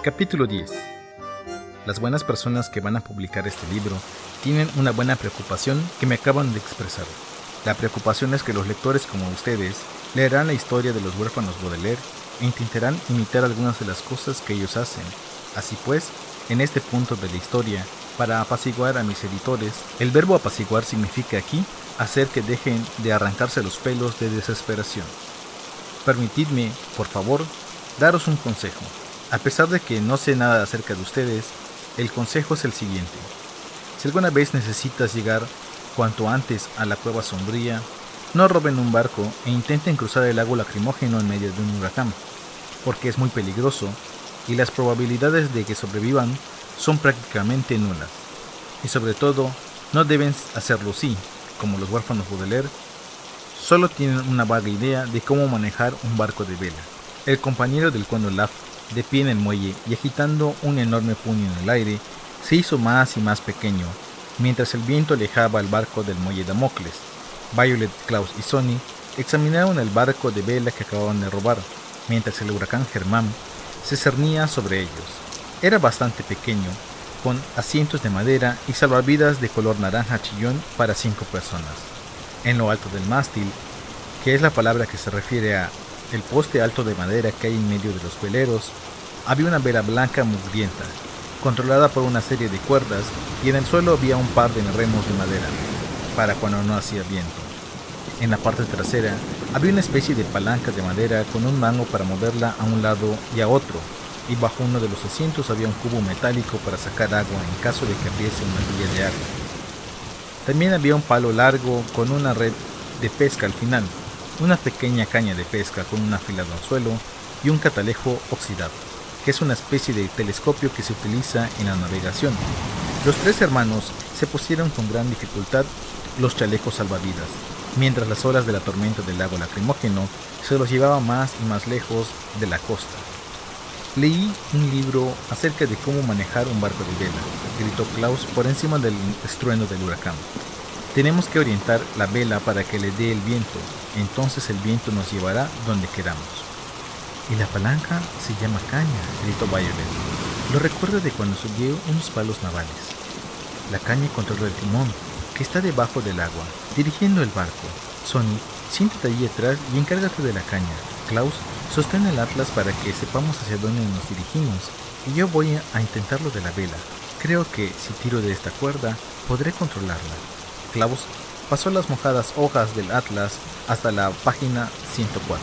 Capítulo 10. Las buenas personas que van a publicar este libro tienen una buena preocupación que me acaban de expresar. La preocupación es que los lectores como ustedes leerán la historia de los huérfanos Baudelaire e intentarán imitar algunas de las cosas que ellos hacen. Así pues, en este punto de la historia, para apaciguar a mis editores, el verbo apaciguar significa aquí hacer que dejen de arrancarse los pelos de desesperación. Permitidme, por favor, daros un consejo. A pesar de que no sé nada acerca de ustedes, el consejo es el siguiente. Si alguna vez necesitas llegar cuanto antes a la cueva sombría, no roben un barco e intenten cruzar el lago lacrimógeno en medio de un huracán, porque es muy peligroso y las probabilidades de que sobrevivan son prácticamente nulas. Y sobre todo, no deben hacerlo si, como los huérfanos Baudelaire, solo tienen una vaga idea de cómo manejar un barco de vela. El compañero del conde Olaf, de pie en el muelle y agitando un enorme puño en el aire, se hizo más y más pequeño, mientras el viento alejaba el barco del muelle Damocles. Violet, Klaus y Sonny examinaron el barco de vela que acababan de robar, mientras el huracán Germán se cernía sobre ellos. Era bastante pequeño, con asientos de madera y salvavidas de color naranja chillón para 5 personas. En lo alto del mástil, que es la palabra que se refiere a el poste alto de madera que hay en medio de los veleros, había una vela blanca mugrienta, controlada por una serie de cuerdas, y en el suelo había un par de remos de madera, para cuando no hacía viento. En la parte trasera había una especie de palanca de madera con un mango para moverla a un lado y a otro, y bajo uno de los asientos había un cubo metálico para sacar agua en caso de que abriese una vía de agua. También había un palo largo con una red de pesca al final, una pequeña caña de pesca con un afilado anzuelo y un catalejo oxidado, que es una especie de telescopio que se utiliza en la navegación. Los 3 hermanos se pusieron con gran dificultad los chalecos salvavidas, mientras las olas de la tormenta del lago lacrimógeno se los llevaban más y más lejos de la costa. Leí un libro acerca de cómo manejar un barco de vela, gritó Klaus por encima del estruendo del huracán. Tenemos que orientar la vela para que le dé el viento, entonces el viento nos llevará donde queramos. Y la palanca se llama caña, gritó Violet. Lo recuerdo de cuando subió unos palos navales. La caña controla el timón, que está debajo del agua, dirigiendo el barco. Sonny, siéntate allí atrás y encárgate de la caña. Klaus, sostén el atlas para que sepamos hacia dónde nos dirigimos, y yo voy a intentar lo de la vela. Creo que, si tiro de esta cuerda, podré controlarla. Klaus pasó las mojadas hojas del atlas hasta la página 104.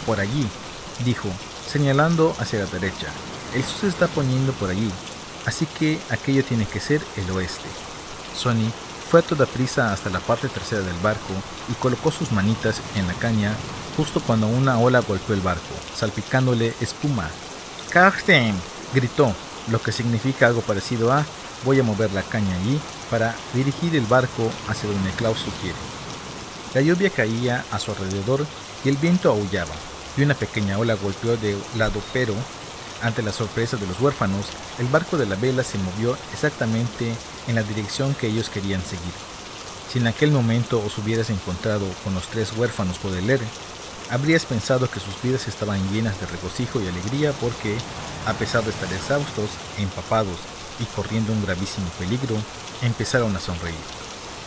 Por allí, dijo, señalando hacia la derecha. El sol se está poniendo por allí, así que aquello tiene que ser el oeste. Sonny fue a toda prisa hasta la parte trasera del barco y colocó sus manitas en la caña justo cuando una ola golpeó el barco, salpicándole espuma. ¡Carsten!, gritó, lo que significa algo parecido a voy a mover la caña allí para dirigir el barco hacia donde Klaus sugiere. La lluvia caía a su alrededor y el viento aullaba, y una pequeña ola golpeó de lado, pero, ante la sorpresa de los huérfanos, el barco de la vela se movió exactamente en la dirección que ellos querían seguir. Si en aquel momento os hubieras encontrado con los 3 huérfanos Baudelaire, habrías pensado que sus vidas estaban llenas de regocijo y alegría porque, a pesar de estar exhaustos, empapados y corriendo un gravísimo peligro, empezaron a sonreír.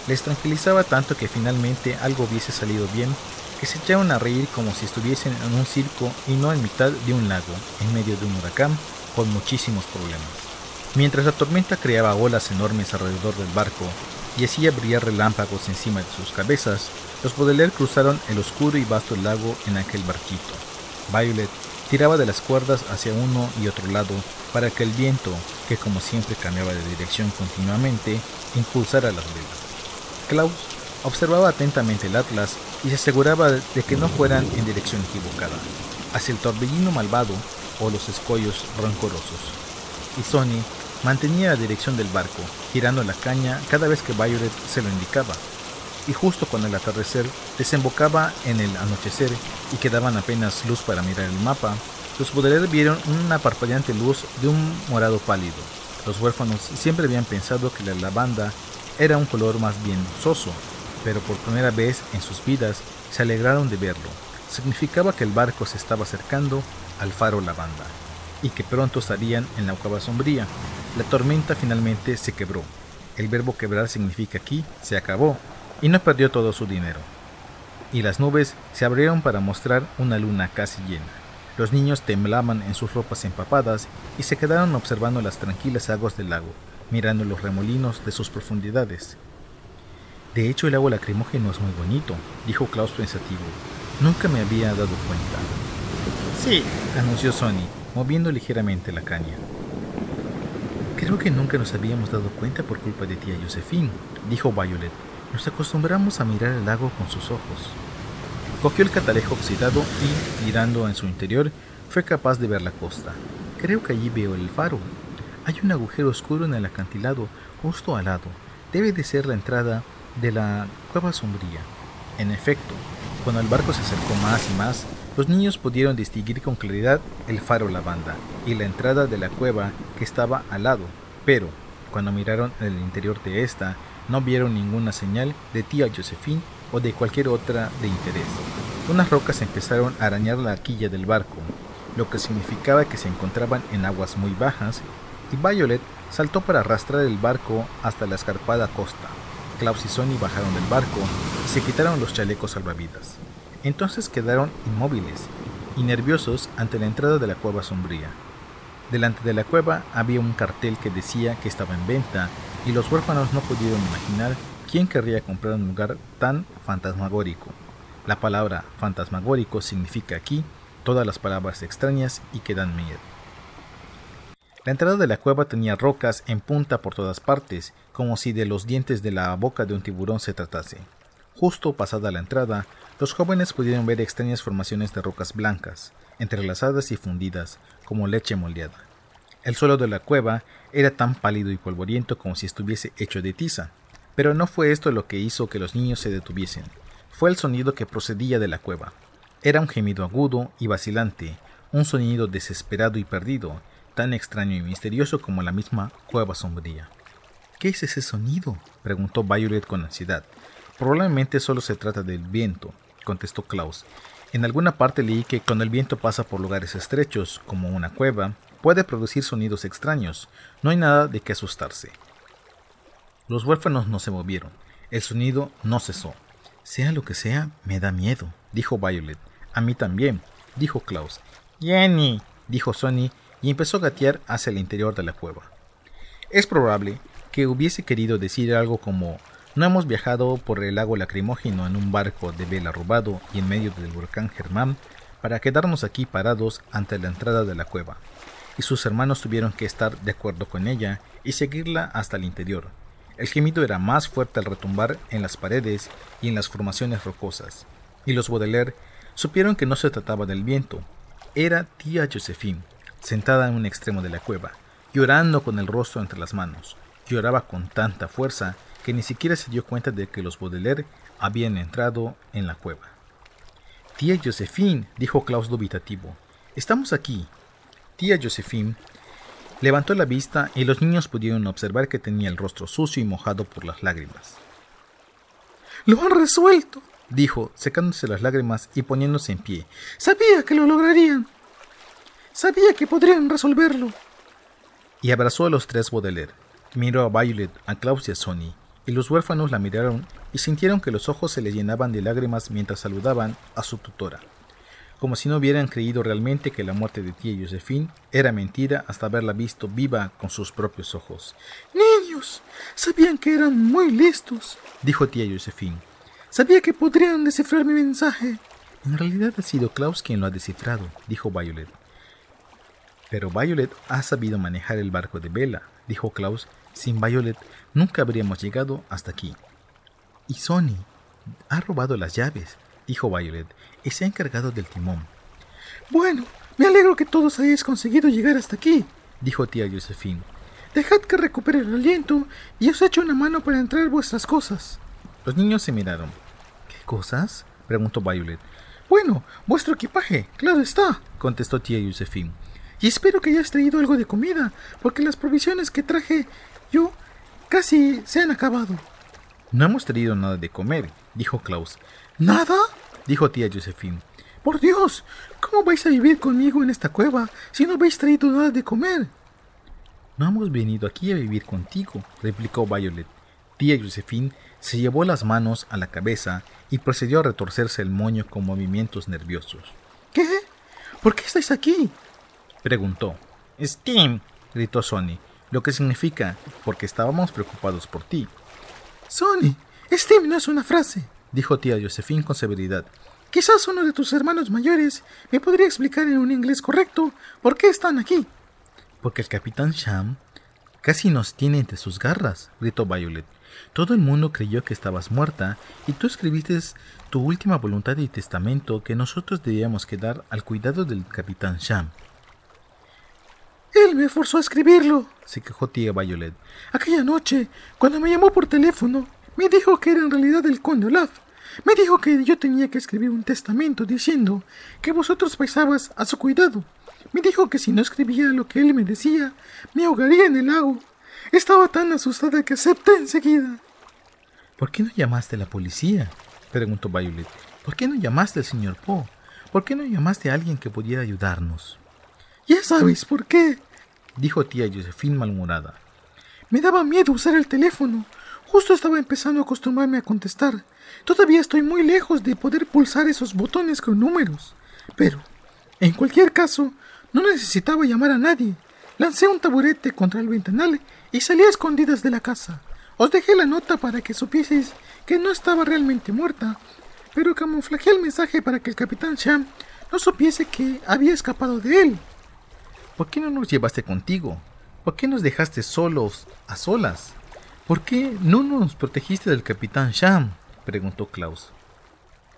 Les tranquilizaba tanto que finalmente algo hubiese salido bien, que se echaron a reír como si estuviesen en un circo y no en mitad de un lago, en medio de un huracán, con muchísimos problemas. Mientras la tormenta creaba olas enormes alrededor del barco y hacía brillar relámpagos encima de sus cabezas, los Baudelaire cruzaron el oscuro y vasto lago en aquel barquito. Violet tiraba de las cuerdas hacia uno y otro lado para que el viento, que como siempre cambiaba de dirección continuamente, impulsara las velas. Klaus observaba atentamente el atlas y se aseguraba de que no fueran en dirección equivocada, hacia el torbellino malvado o los escollos rencorosos. Y Sonny mantenía la dirección del barco, girando la caña cada vez que Violet se lo indicaba. Y justo cuando el atardecer desembocaba en el anochecer y quedaban apenas luz para mirar el mapa, los Baudelaire vieron una parpadeante luz de un morado pálido. Los huérfanos siempre habían pensado que la lavanda era un color más bien soso, pero por primera vez en sus vidas se alegraron de verlo. Significaba que el barco se estaba acercando al faro lavanda. y que pronto estarían en la cueva sombría. La tormenta finalmente se quebró. El verbo quebrar significa aquí se acabó, y no perdió todo su dinero. Y las nubes se abrieron para mostrar una luna casi llena. Los niños temblaban en sus ropas empapadas y se quedaron observando las tranquilas aguas del lago, mirando los remolinos de sus profundidades. De hecho, el lago lacrimógeno es muy bonito, dijo Klaus pensativo. Nunca me había dado cuenta. Sí, anunció Sonny, moviendo ligeramente la caña. Creo que nunca nos habíamos dado cuenta por culpa de tía Josephine, dijo Violet. Nos acostumbramos a mirar el lago con sus ojos. Cogió el catalejo oxidado y, mirando en su interior, fue capaz de ver la costa. Creo que allí veo el faro. Hay un agujero oscuro en el acantilado, justo al lado. Debe de ser la entrada de la cueva sombría. En efecto, cuando el barco se acercó más y más, los niños pudieron distinguir con claridad el faro lavanda y la entrada de la cueva que estaba al lado, pero cuando miraron en el interior de esta, no vieron ninguna señal de tía Josephine o de cualquier otra de interés. Unas rocas empezaron a arañar la quilla del barco, lo que significaba que se encontraban en aguas muy bajas, y Violet saltó para arrastrar el barco hasta la escarpada costa. Klaus y Sonny bajaron del barco y se quitaron los chalecos salvavidas. Entonces quedaron inmóviles y nerviosos ante la entrada de la cueva sombría. Delante de la cueva había un cartel que decía que estaba en venta y los huérfanos no pudieron imaginar quién querría comprar un lugar tan fantasmagórico. La palabra fantasmagórico significa aquí todas las palabras extrañas y que dan miedo. La entrada de la cueva tenía rocas en punta por todas partes, como si de los dientes de la boca de un tiburón se tratase. Justo pasada la entrada, los jóvenes pudieron ver extrañas formaciones de rocas blancas, entrelazadas y fundidas, como leche moldeada. El suelo de la cueva era tan pálido y polvoriento como si estuviese hecho de tiza, pero no fue esto lo que hizo que los niños se detuviesen. Fue el sonido que procedía de la cueva. Era un gemido agudo y vacilante, un sonido desesperado y perdido, tan extraño y misterioso como la misma cueva sombría. ¿Qué es ese sonido?, preguntó Violet con ansiedad. Probablemente solo se trata del viento, contestó Klaus. En alguna parte leí que cuando el viento pasa por lugares estrechos, como una cueva, puede producir sonidos extraños. No hay nada de qué asustarse. Los huérfanos no se movieron. El sonido no cesó. Sea lo que sea, me da miedo, dijo Violet. A mí también, dijo Klaus. Jenny, dijo Sonny, y empezó a gatear hacia el interior de la cueva. Es probable que hubiese querido decir algo como: no hemos viajado por el lago lacrimógeno en un barco de vela robado y en medio del volcán Germán para quedarnos aquí parados ante la entrada de la cueva. Y sus hermanos tuvieron que estar de acuerdo con ella y seguirla hasta el interior. El gemido era más fuerte al retumbar en las paredes y en las formaciones rocosas, y los Baudelaire supieron que no se trataba del viento. Era tía Josephine, sentada en un extremo de la cueva, llorando con el rostro entre las manos. Lloraba con tanta fuerza que ni siquiera se dio cuenta de que los Baudelaire habían entrado en la cueva. Tía Josephine, dijo Klaus dubitativo, estamos aquí. Tía Josephine levantó la vista y los niños pudieron observar que tenía el rostro sucio y mojado por las lágrimas. ¡Lo han resuelto!, dijo, secándose las lágrimas y poniéndose en pie. ¡Sabía que lo lograrían! ¡Sabía que podrían resolverlo! Y abrazó a los tres Baudelaire. Miró a Violet, a Klaus y a Sonny, y los huérfanos la miraron y sintieron que los ojos se les llenaban de lágrimas mientras saludaban a su tutora, como si no hubieran creído realmente que la muerte de tía Josephine era mentira hasta haberla visto viva con sus propios ojos. «Niños, sabían que eran muy listos», dijo tía Josephine. «Sabía que podrían descifrar mi mensaje». «En realidad ha sido Klaus quien lo ha descifrado», dijo Violet. «Pero Violet ha sabido manejar el barco de vela», dijo Klaus. «Sin Violet nunca habríamos llegado hasta aquí». «Y Sonny ha robado las llaves», dijo Violet, «y se ha encargado del timón». «Bueno, me alegro que todos hayáis conseguido llegar hasta aquí», dijo tía Josephine. «Dejad que recupere el aliento y os echo una mano para entrar vuestras cosas». Los niños se miraron. «¿Qué cosas?», preguntó Violet. «Bueno, vuestro equipaje, claro está», contestó tía Josephine. «Y espero que hayáis traído algo de comida, porque las provisiones que traje yo casi se han acabado». «No hemos traído nada de comer», dijo Klaus. «¿Nada?», dijo tía Josephine. ¡Por Dios! ¿Cómo vais a vivir conmigo en esta cueva si no habéis traído nada de comer? No hemos venido aquí a vivir contigo, replicó Violet. Tía Josephine se llevó las manos a la cabeza y procedió a retorcerse el moño con movimientos nerviosos. ¿Qué? ¿Por qué estáis aquí?, preguntó. Steam, gritó Sonny, lo que significa porque estábamos preocupados por ti. Sonny, Steam no es una frase, dijo tía Josephine con severidad. Quizás uno de tus hermanos mayores me podría explicar en un inglés correcto por qué están aquí. Porque el capitán Sham casi nos tiene entre sus garras, gritó Violet. Todo el mundo creyó que estabas muerta y tú escribiste tu última voluntad y testamento que nosotros debíamos quedar al cuidado del capitán Sham. Él me forzó a escribirlo, se quejó tía Violet. Aquella noche, cuando me llamó por teléfono, me dijo que era en realidad el conde Olaf. Me dijo que yo tenía que escribir un testamento diciendo que vosotros paisabas a su cuidado. Me dijo que si no escribía lo que él me decía, me ahogaría en el lago. Estaba tan asustada que acepté enseguida. ¿Por qué no llamaste a la policía?, preguntó Violet. ¿Por qué no llamaste al señor Poe? ¿Por qué no llamaste a alguien que pudiera ayudarnos? Ya sabéis por qué, dijo tía Josephine malhumorada. Me daba miedo usar el teléfono. Justo estaba empezando a acostumbrarme a contestar. Todavía estoy muy lejos de poder pulsar esos botones con números. Pero, en cualquier caso, no necesitaba llamar a nadie. Lancé un taburete contra el ventanal y salí a escondidas de la casa. Os dejé la nota para que supieseis que no estaba realmente muerta, pero camuflajeé el mensaje para que el capitán Sham no supiese que había escapado de él. ¿Por qué no nos llevaste contigo? ¿Por qué nos dejaste solos, a solas? ¿Por qué no nos protegiste del capitán Sham?, preguntó Klaus.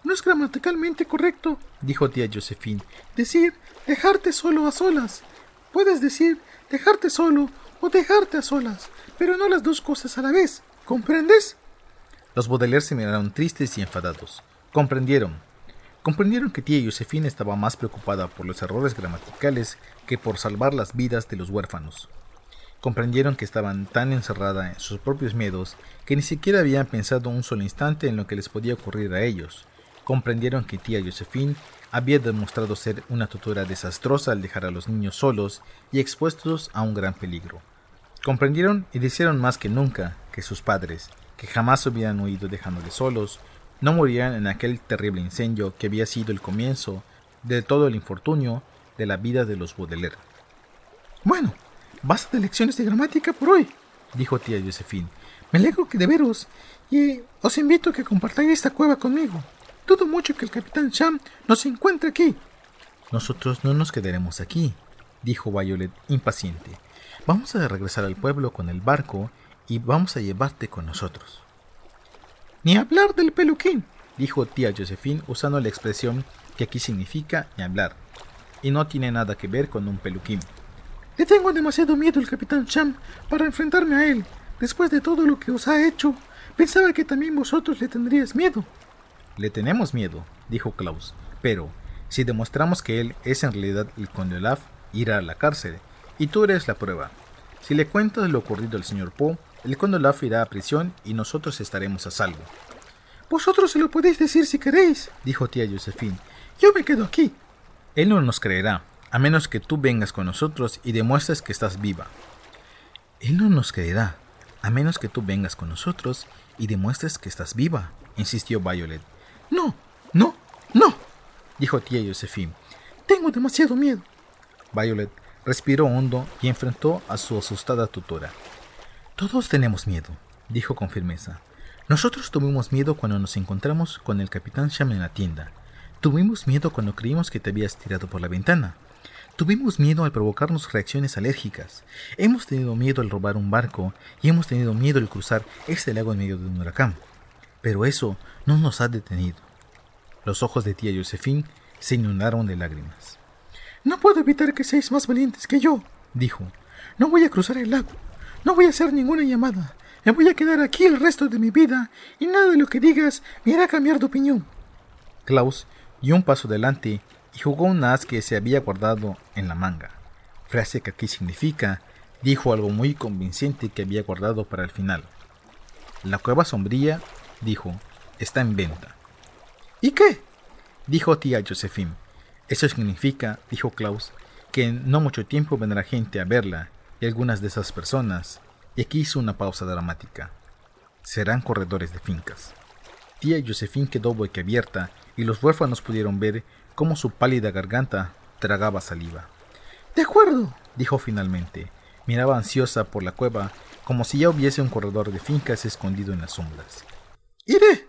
No es gramaticalmente correcto, dijo tía Josephine, decir dejarte solo a solas. Puedes decir dejarte solo o dejarte a solas, pero no las dos cosas a la vez, ¿comprendes? Los Baudelaire se miraron tristes y enfadados. Comprendieron que tía Josephine estaba más preocupada por los errores gramaticales que por salvar las vidas de los huérfanos. Comprendieron que estaban tan encerrada en sus propios miedos que ni siquiera habían pensado un solo instante en lo que les podía ocurrir a ellos. Comprendieron que tía Josephine había demostrado ser una tutora desastrosa al dejar a los niños solos y expuestos a un gran peligro. Comprendieron y desearon más que nunca que sus padres, que jamás hubieran huido dejándoles solos, no murieran en aquel terrible incendio que había sido el comienzo de todo el infortunio de la vida de los Baudelaire. Bueno, basta de lecciones de gramática por hoy, dijo tía Josephine. Me alegro que de veros y os invito a que compartáis esta cueva conmigo. Dudo mucho que el capitán Sham nos encuentre aquí. Nosotros no nos quedaremos aquí, dijo Violet impaciente. Vamos a regresar al pueblo con el barco y vamos a llevarte con nosotros. Ni hablar del peluquín, dijo tía Josephine usando la expresión que aquí significa ni hablar, y no tiene nada que ver con un peluquín. Le tengo demasiado miedo al capitán Sham para enfrentarme a él. Después de todo lo que os ha hecho, pensaba que también vosotros le tendríais miedo. Le tenemos miedo, dijo Klaus, pero si demostramos que él es en realidad el conde Olaf, irá a la cárcel, y tú eres la prueba. Si le cuentas lo ocurrido al señor Poe, el conde Olaf irá a prisión y nosotros estaremos a salvo. Vosotros se lo podéis decir si queréis, dijo tía Josephine. Yo me quedo aquí. Él no nos creerá, a menos que tú vengas con nosotros y demuestres que estás viva. Él no nos creerá, a menos que tú vengas con nosotros y demuestres que estás viva, insistió Violet. No, no, no, dijo tía Josephine. Tengo demasiado miedo. Violet respiró hondo y enfrentó a su asustada tutora. Todos tenemos miedo, dijo con firmeza. Nosotros tuvimos miedo cuando nos encontramos con el capitán Sham en la tienda. Tuvimos miedo cuando creímos que te habías tirado por la ventana. Tuvimos miedo al provocarnos reacciones alérgicas. Hemos tenido miedo al robar un barco y hemos tenido miedo al cruzar este lago en medio de un huracán. Pero eso no nos ha detenido. Los ojos de tía Josephine se inundaron de lágrimas. No puedo evitar que seáis más valientes que yo, dijo. No voy a cruzar el lago. No voy a hacer ninguna llamada. Me voy a quedar aquí el resto de mi vida y nada de lo que digas me hará cambiar de opinión. Klaus dio un paso adelante y jugó un as que se había guardado en la manga. Frase que aquí significa, dijo algo muy convincente que había guardado para el final. La cueva sombría, dijo, está en venta. ¿Y qué? dijo tía Josephine. Eso significa, dijo Klaus, que en no mucho tiempo vendrá gente a verla, y algunas de esas personas, y aquí hizo una pausa dramática, serán corredores de fincas. Tía Josephine quedó boquiabierta y los huérfanos pudieron ver cómo su pálida garganta tragaba saliva. De acuerdo, dijo finalmente. Miraba ansiosa por la cueva como si ya hubiese un corredor de fincas escondido en las sombras. ¡Iré!